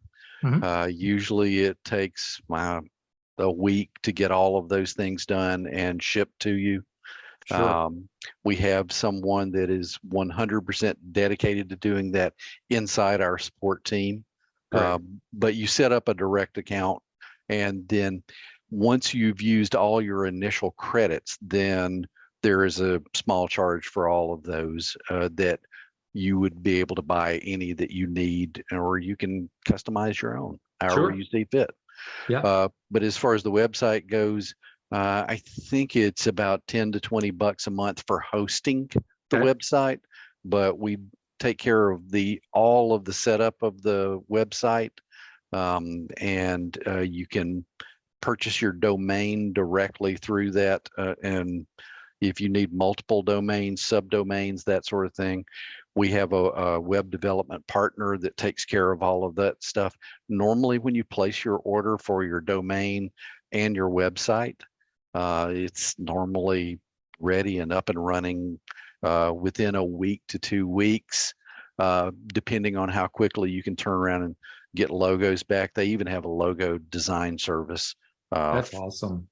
Usually it takes a week to get all of those things done and shipped to you. Sure. We have someone that is 100% dedicated to doing that inside our support team. But you set up a direct account, and then once you've used all your initial credits, then there is a small charge for all of those that you would be able to buy any that you need, or you can customize your own however you see fit. But as far as the website goes, I think it's about 10 to 20 bucks a month for hosting the website, but we take care of all of the setup of the website, and you can purchase your domain directly through that, and if you need multiple domains, subdomains, that sort of thing, we have a web development partner that takes care of all of that stuff. Normally when you place your order for your domain and your website, it's normally ready and up and running within a week to 2 weeks, depending on how quickly you can turn around and get logos back. They even have a logo design service. That's awesome.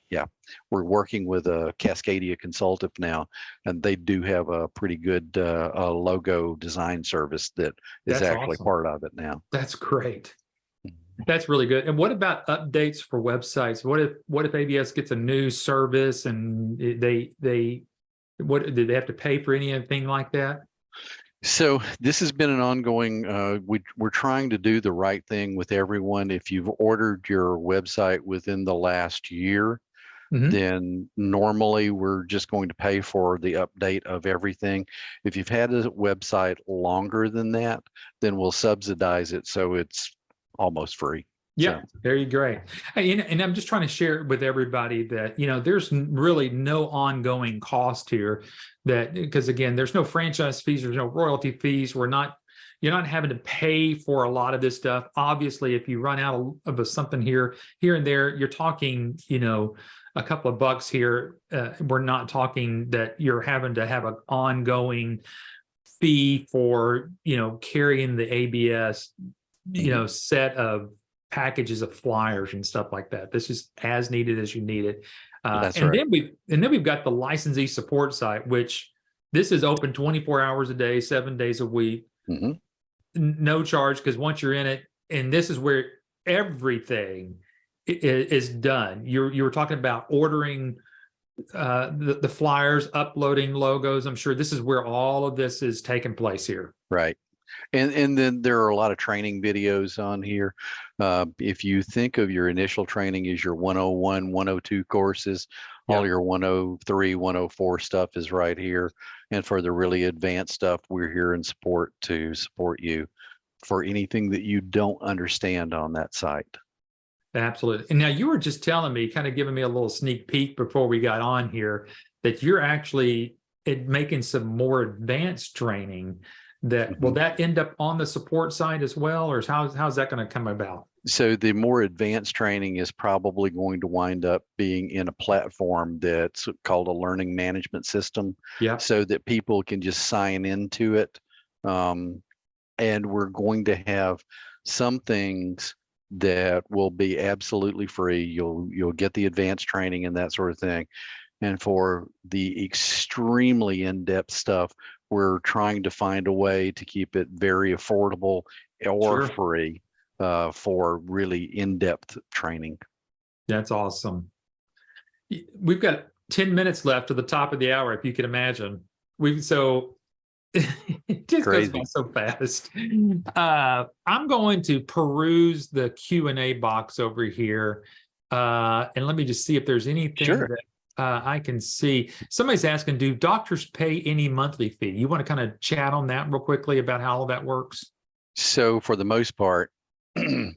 Yeah, we're working with a Cascadia Consultative now, and they do have a pretty good logo design service that is actually part of it now. That's great. That's really good. And what about updates for websites? What if ABS gets a new service and do they have to pay for anything like that? So this has been an ongoing, we're trying to do the right thing with everyone. If you've ordered your website within the last year, then normally we're just going to pay for the update of everything. If you've had a website longer than that, then we'll subsidize it so it's almost free. Yeah, very great. And I'm just trying to share with everybody that, there's really no ongoing cost here, that because again, there's no franchise fees, there's no royalty fees. You're not having to pay for a lot of this stuff. Obviously, if you run out of something here and there, you're talking, a couple of bucks here. We're not talking that you're having to have an ongoing fee for, carrying the ABS, set of packages of flyers and stuff like that. This is as needed as you need it. Then we've got the licensee support site, which this is open 24 hours a day, 7 days a week. No charge, because once you're in it, and this is where everything is done. You were talking about ordering the flyers, uploading logos. I'm sure this is where all of this is taking place here. Right. And then there are a lot of training videos on here. If you think of your initial training as your 101, 102 courses, all your 103, 104 stuff is right here. And for the really advanced stuff, we're here in support to support you for anything that you don't understand on that site. Absolutely. And now you were just telling me, kind of giving me a little sneak peek before we got on here, that you're actually making some more advanced training that will that end up on the support side as well, or how's that going to come about? So the more advanced training is probably going to wind up being in a platform that's called a learning management system, Yeah, so that people can just sign into it. And we're going to have some things that will be absolutely free. You'll get the advanced training and that sort of thing. And for the extremely in-depth stuff, we're trying to find a way to keep it very affordable or sure. free for really in-depth training. That's awesome. We've got 10 minutes left to the top of the hour, if you can imagine. It just goes by Crazy. so fast. I'm going to peruse the Q&A box over here. And let me just see if there's anything Sure. that I can see. Somebody's asking, do doctors pay any monthly fee? You want to kind of chat on that real quickly about how all that works? So for the most part, the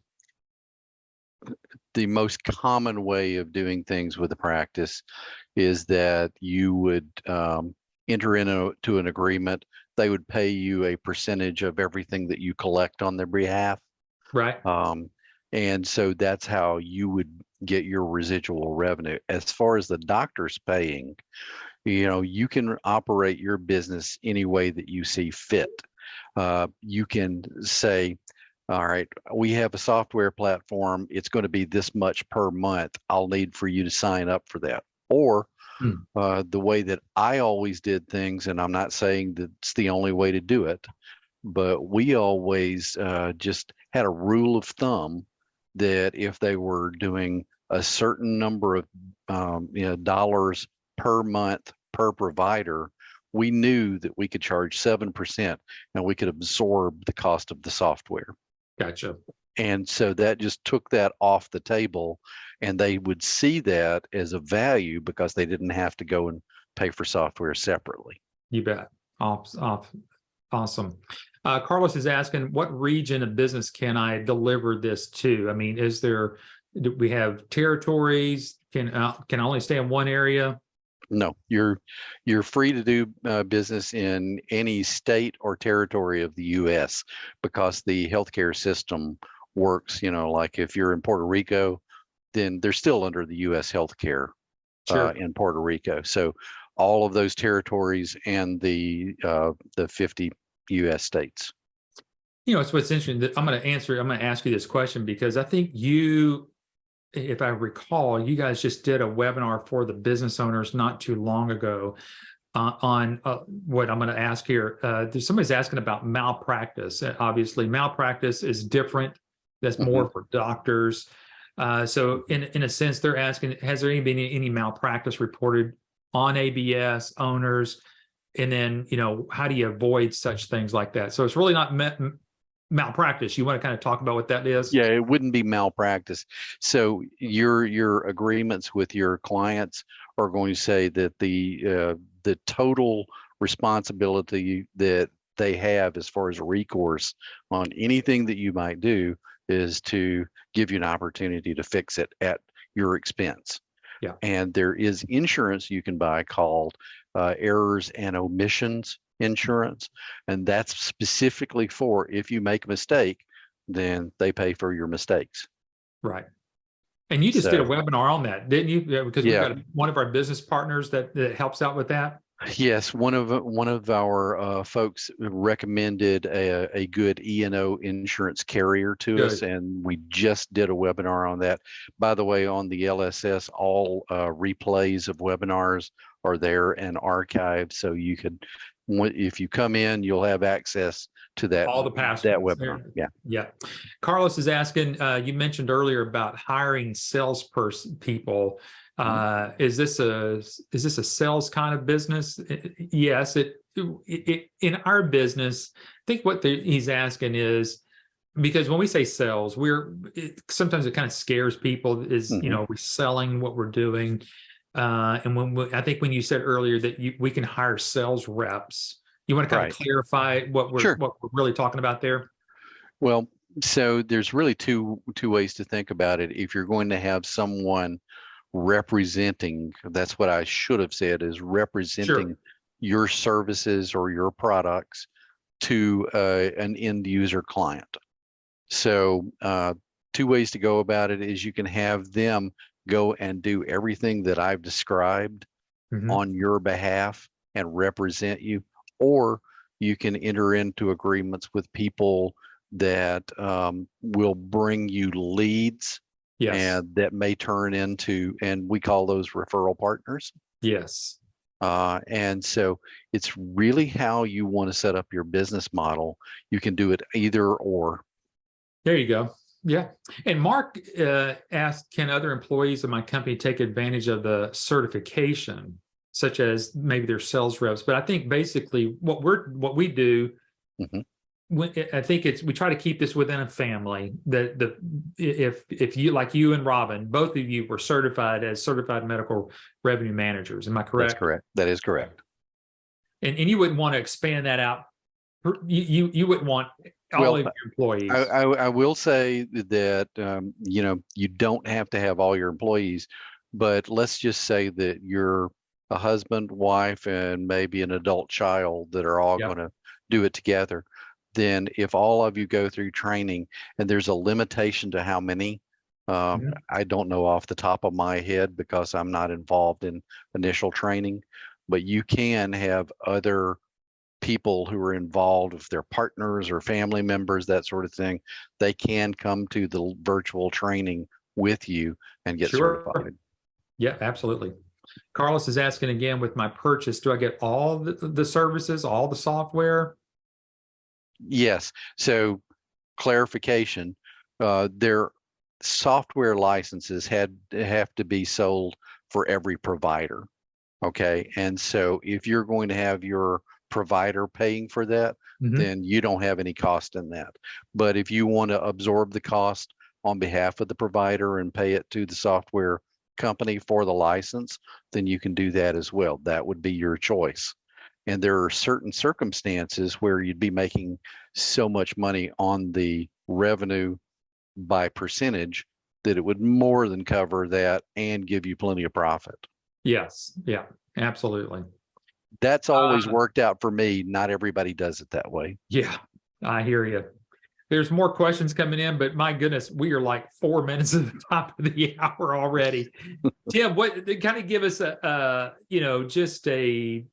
most common way of doing things with the practice is that you would enter into an agreement. They would pay you a percentage of everything that you collect on their behalf. Right. And so that's how you would get your residual revenue. As far as the doctor's paying, you can operate your business any way that you see fit. You can say, all right, we have a software platform. It's going to be this much per month. I'll need for you to sign up for that. Or the way that I always did things, and I'm not saying that's the only way to do it, but we always just had a rule of thumb that if they were doing a certain number of dollars per month per provider, we knew that we could charge 7% and we could absorb the cost of the software. Gotcha. And so that just took that off the table, and they would see that as a value because they didn't have to go and pay for software separately. You bet. Awesome. Carlos is asking, what region of business can I deliver this to? I mean, do we have territories? Can I only stay in one area? No, you're free to do business in any state or territory of the U.S. because the healthcare system works. Like if you're in Puerto Rico, then they're still under the U.S. healthcare in Puerto Rico. So all of those territories and the 50 U.S. states. It's what's interesting that I'm going to ask you this question because I think if I recall, you guys just did a webinar for the business owners not too long ago on what I'm going to ask here. Somebody's asking about malpractice. Obviously, malpractice is different. That's more for doctors. So in a sense, they're asking, has there been any malpractice reported on ABS owners? And then, how do you avoid such things like that? So it's really not malpractice. You want to kind of talk about what that is? Yeah, it wouldn't be malpractice. So your agreements with your clients are going to say that the total responsibility that they have as far as recourse on anything that you might do is to give you an opportunity to fix it at your expense. Yeah. And there is insurance you can buy called errors and omissions insurance, and that's specifically for if you make a mistake, then they pay for your mistakes. Right. And you just did a webinar on that, didn't you? Because we've got one of our business partners that helps out with that. Yes, one of our folks recommended a good E&O insurance carrier to us, and we just did a webinar on that. By the way, on the LSS, all replays of webinars are there and archived, so you could, if you come in, you'll have access to that. All the past webinar. Yeah. Carlos is asking. You mentioned earlier about hiring people. Is this a sales kind of business? Yes. It in our business, I think what he's asking is, because when we say sales, sometimes it kind of scares people. Is we're selling what we're doing, and I think when you said earlier that we can hire sales reps, you want to kind of clarify what we're really talking about there. Well, so there's really two ways to think about it. If you're going to have someone representing, that's what I should have said, is representing your services or your products to an end user client. So two ways to go about it is you can have them go and do everything that I've described on your behalf and represent you, or you can enter into agreements with people that will bring you leads. Yes. And that may turn into, and we call those referral partners. Yes. And so it's really how you want to set up your business model. You can do it either or. There you go. Yeah. And Mark asked, can other employees of my company take advantage of the certification, such as maybe their sales reps? But I think basically what we do, I think we try to keep this within a family. That if you, like you and Robin, both of you were certified as certified medical revenue managers. Am I correct? That's correct. That is correct. And you wouldn't want to expand that out. You wouldn't want all of your employees. I will say that you don't have to have all your employees, but let's just say that you're a husband, wife, and maybe an adult child that are all going to do it together. Then if all of you go through training, and there's a limitation to how many, I don't know off the top of my head because I'm not involved in initial training, but you can have other people who are involved, if they're partners or family members, that sort of thing. They can come to the virtual training with you and get certified. Yeah, absolutely. Carlos is asking again, with my purchase, do I get all the services, all the software? Yes. So clarification, their software licenses have to be sold for every provider. Okay. And so if you're going to have your provider paying for that, then you don't have any cost in that. But if you want to absorb the cost on behalf of the provider and pay it to the software company for the license, then you can do that as well. That would be your choice. And there are certain circumstances where you'd be making so much money on the revenue by percentage that it would more than cover that and give you plenty of profit. Yes. Yeah, absolutely. That's always worked out for me. Not everybody does it that way. Yeah, I hear you. There's more questions coming in, but my goodness, we are like 4 minutes at the top of the hour already. Tim, what kind of give us just a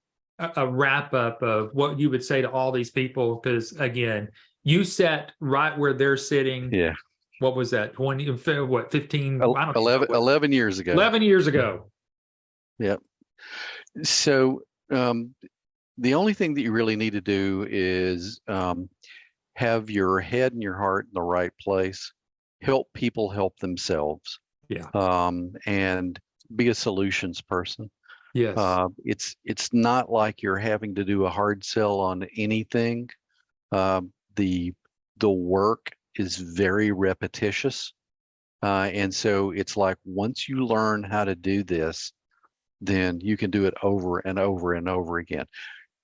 wrap up of what you would say to all these people? Because again, you sat right where they're sitting. Yeah. What was that? 15? 11 years ago. 11 years ago. Yep. So the only thing that you really need to do is have your head and your heart in the right place, help people help themselves. Yeah. And be a solutions person. Yes. It's not like you're having to do a hard sell on anything. The work is very repetitious. And so it's like once you learn how to do this, then you can do it over and over and over again.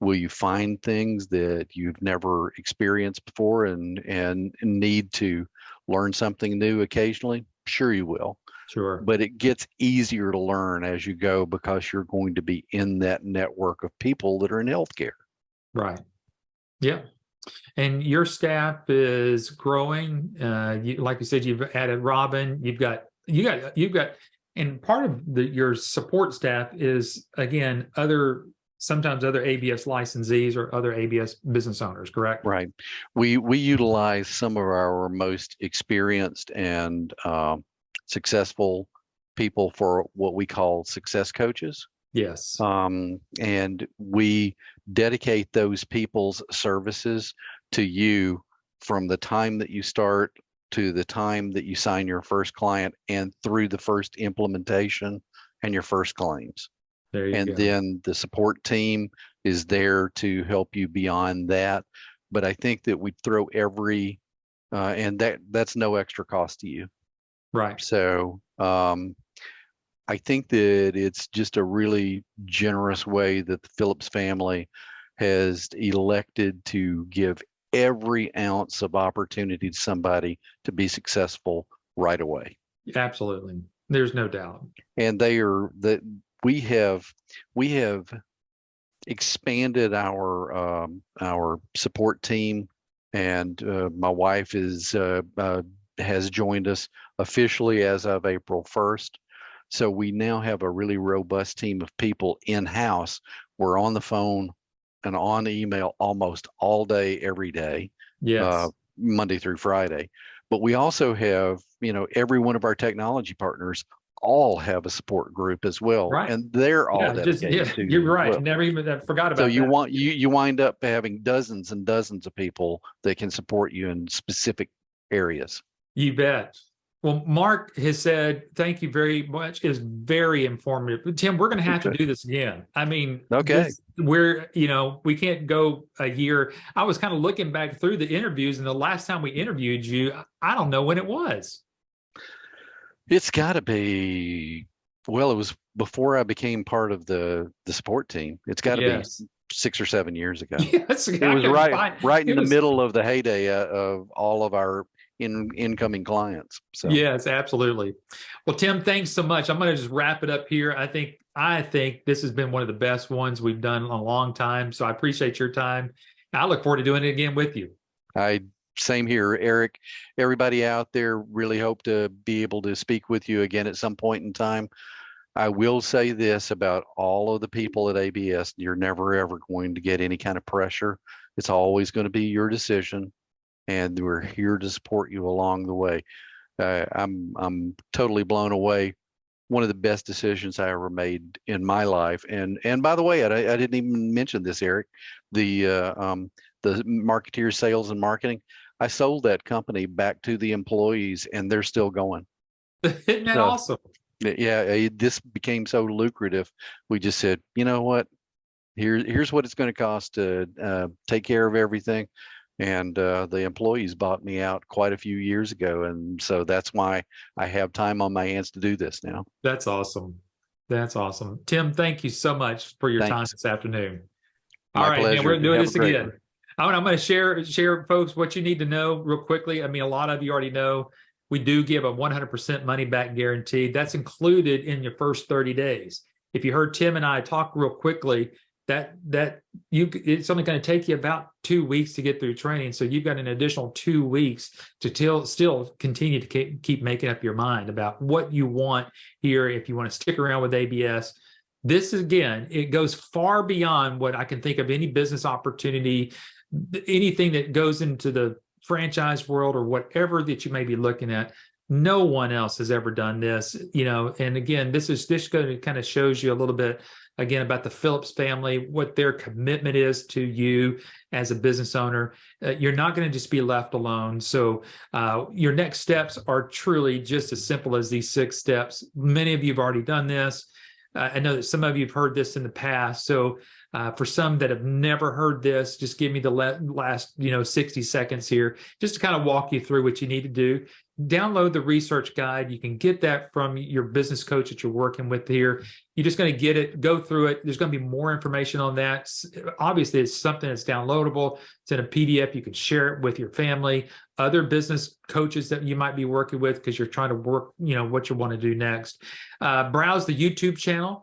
Will you find things that you've never experienced before and need to learn something new occasionally? Sure you will. Sure. But it gets easier to learn as you go because you're going to be in that network of people that are in healthcare. Right. Yeah. And your staff is growing. Like you said, you've added Robin. You've got, and part of your support staff is, again, sometimes other ABS licensees or other ABS business owners, correct? Right. We utilize some of our most experienced and successful people for what we call success coaches. Yes. And we dedicate those people's services to you from the time that you start to the time that you sign your first client and through the first implementation and your first claims. There you go. Then the support team is there to help you beyond that. But I think that we throw and that's no extra cost to you. Right. So I think that it's just a really generous way that the Phillips family has elected to give every ounce of opportunity to somebody to be successful right away. Absolutely. There's no doubt. And we have expanded our support team, and my wife has joined us officially as of April 1st. So we now have a really robust team of people in-house. We're on the phone and on email almost all day, every day, Yes. Monday through Friday. But we also have, every one of our technology partners all have a support group as well, Right. and they're all Yeah. Just, dedicated yeah, to you're you as right. well. Never even forgot So about that. you wind up having dozens and dozens of people that can support you in specific areas. You bet. Well, Mark has said, thank you very much. It is very informative. Tim, we're going to have to Okay. do this again. I mean, Okay. we can't go a year. I was kind of looking back through the interviews, and the last time we interviewed you, I don't know when it was. It's got to be, well, it was before I became part of the support team. It's got to be Yes. 6 or 7 years ago. Yes. It I was couldn't find right in it the was. middle of the heyday of all of our incoming clients. So Yes, absolutely. Well, Tim, thanks so much. I'm going to just wrap it up here. I think this has been one of the best ones we've done in a long time. So I appreciate your time. I look forward to doing it again with you. I same here, Eric. Everybody out there, really hope to be able to speak with you again at some point in time. I will say this about all of the people at ABS: you're never ever going to get any kind of pressure. It's always going to be your decision, and we're here to support you along the way. I'm totally blown away. One of the best decisions I ever made in my life. And by the way, I didn't even mention this, Eric. The Marketeer Sales and Marketing. I sold that company back to the employees, and they're still going. Isn't that So awesome? yeah, this became so lucrative. We just said, you know what? Here's what it's going to cost to take care of everything. And the employees bought me out quite a few years ago, and so that's why I have time on my hands to do this now. That's awesome. That's awesome. Tim, thank you so much for your time Thanks. this afternoon. All My right, man, we're pleasure. gonna do Have a this great again. one. I'm going to share, folks, what you need to know real quickly. I mean, a lot of you already know we do give a 100% money back guarantee. That's included in your first 30 days. If you heard Tim and I talk real quickly, it's only going to take you about 2 weeks to get through training. So you've got an additional 2 weeks to still continue to keep making up your mind about what you want here. If you want to stick around with ABS, this is, again, it goes far beyond what I can think of any business opportunity, anything that goes into the franchise world or whatever that you may be looking at. No one else has ever done this, and again, this going to kind of shows you a little bit again about the Phillips family, what their commitment is to you as a business owner. You're not going to just be left alone. So your next steps are truly just as simple as these 6 steps. Many of you have already done this. I know that some of you have heard this in the past. So for some that have never heard this, just give me the last 60 seconds here just to kind of walk you through what you need to do. Download the research guide. You can get that from your business coach that you're working with here. You're just going to get it, go through it. There's going to be more information on that. Obviously, it's something that's downloadable. It's in a PDF. You can share it with your family, other business coaches that you might be working with because you're trying to work, what you want to do next. Browse the YouTube channel.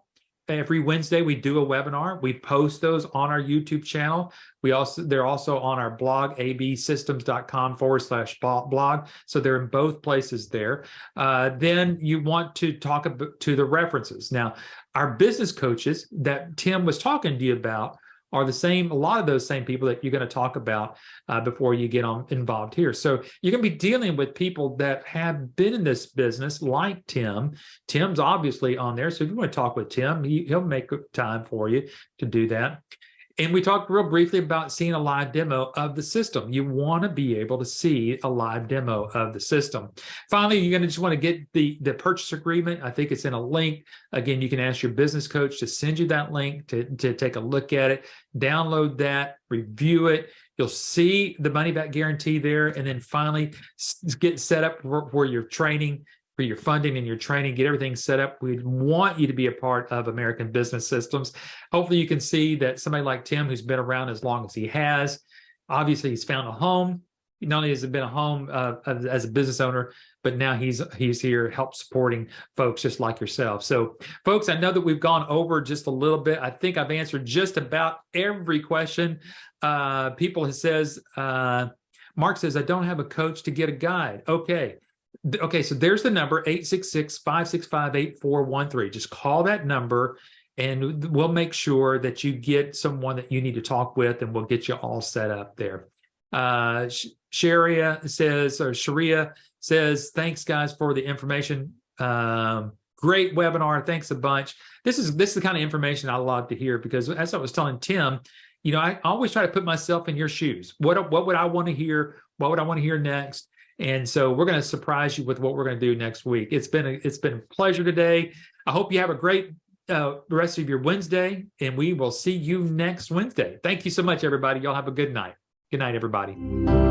Every Wednesday, we do a webinar. We post those on our YouTube channel. They're also on our blog, absystems.com/blog. So they're in both places there. Then you want to talk to the references. Now, our business coaches that Tim was talking to you about are a lot of those same people that you're going to talk about before you get involved here. So you're going to be dealing with people that have been in this business like Tim. Tim's obviously on there. So if you want to talk with Tim, he'll make time for you to do that. And we talked real briefly about seeing a live demo of the system. You want to be able to see a live demo of the system. Finally, you're going to just want to get the purchase agreement. I think it's in a link. Again, you can ask your business coach to send you that link to take a look at it, download that, review it. You'll see the money back guarantee there. And then finally, get set up for your training, for your funding and your training, get everything set up. We want you to be a part of American Business Systems. Hopefully you can see that somebody like Tim, who's been around as long as he has, obviously he's found a home. Not only has it been a home as a business owner, but now he's here, help supporting folks just like yourself. So, folks, I know that we've gone over just a little bit. I think I've answered just about every question. People says, Mark says, I don't have a coach to get a guide. Okay. Okay, so there's the number, 866-565-8413. Just call that number and we'll make sure that you get someone that you need to talk with, and we'll get you all set up there. Sharia says, thanks guys for the information. Great webinar. Thanks a bunch. This is the kind of information I love to hear, because as I was telling Tim, I always try to put myself in your shoes. What would I want to hear? What would I want to hear next? And so we're going to surprise you with what we're going to do next week. It's been a pleasure today. I hope you have a great rest of your Wednesday, and we will see you next Wednesday. Thank you so much, everybody. Y'all have a good night. Good night, everybody.